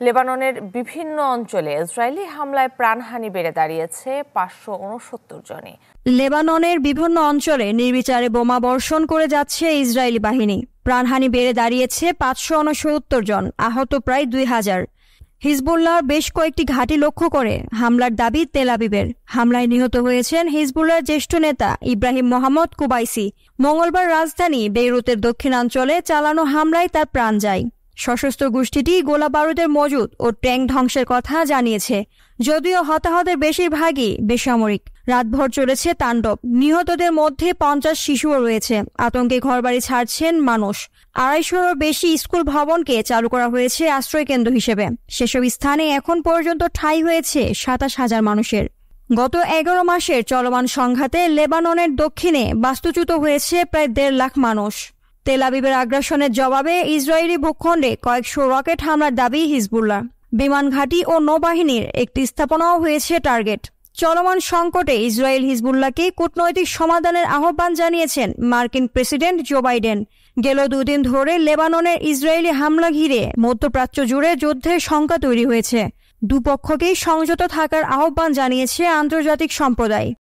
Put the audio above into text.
লেবাননের বিভিন্ন অঞ্চলে ইসরায়েলি হামলায় প্রাণহানি বেড়ে দাঁড়িয়েছে 569 জনে। লেবাননের বিভিন্ন অঞ্চলে নির্বিচারে বোমা বর্ষণ করে যাচ্ছে ইসরায়েলি বাহিনী। প্রাণহানি বেড়ে দাঁড়িয়েছে 569 জন, আহত প্রায় 2000। হিজবুল্লাহর বেশ কয়েকটি ঘাঁটি লক্ষ্য করে হামলার দাবি তেল আবিবের। হামলায় নিহত হয়েছেন হিজবুল্লাহর জ্যেষ্ঠ নেতা ইব্রাহিম মোহাম্মদ কুবাইসি। মঙ্গলবার রাজধানী বেইরুতের দক্ষিণাঞ্চলে চালানো হামলায় তার প্রাণ যায়। সশস্ত্র গোষ্ঠীটি গোলা বারুদের মজুদ ও ট্যাঙ্ক ধ্বংসের কথা জানিয়েছে। যদিও হতাহতের বেশিরভাগই বেসামরিক। রাতভর চলেছে তাণ্ডব। নিহতদের মধ্যে 50 শিশুও রয়েছে। আতঙ্কে ঘরবাড়ি ছাড়ছেন মানুষ। 250-এরও বেশি স্কুল ভবনকে চালু করা হয়েছে আশ্রয়কেন্দ্র হিসেবে। সেসব স্থানে এখন পর্যন্ত ঠাঁই হয়েছে 27,000 মানুষের। গত 11 মাসের চলমান সংঘাতে লেবাননের দক্ষিণে বাস্তুচ্যুত হয়েছে প্রায় 1.5 লাখ মানুষ। তেল আবিবের আগ্রাসনের জবাবে ইসরায়েলি ভূখণ্ডে কয়েকশো রকেট হামলার দাবি হিজবুল্লাহ। বিমান ঘাঁটি ও নৌবাহিনীর একটি স্থাপনাও হয়েছে টার্গেট। চলমান সংকটে ইসরায়েল হিজবুল্লাহকে কূটনৈতিক সমাধানের আহ্বান জানিয়েছেন মার্কিন প্রেসিডেন্ট জো বাইডেন। গেল 2 দিন ধরে লেবাননের ইসরায়েলি হামলা ঘিরে মধ্যপ্রাচ্য জুড়ে যুদ্ধের শঙ্কা তৈরি হয়েছে। দুপক্ষকেই সংযত থাকার আহ্বান জানিয়েছে আন্তর্জাতিক সম্প্রদায়।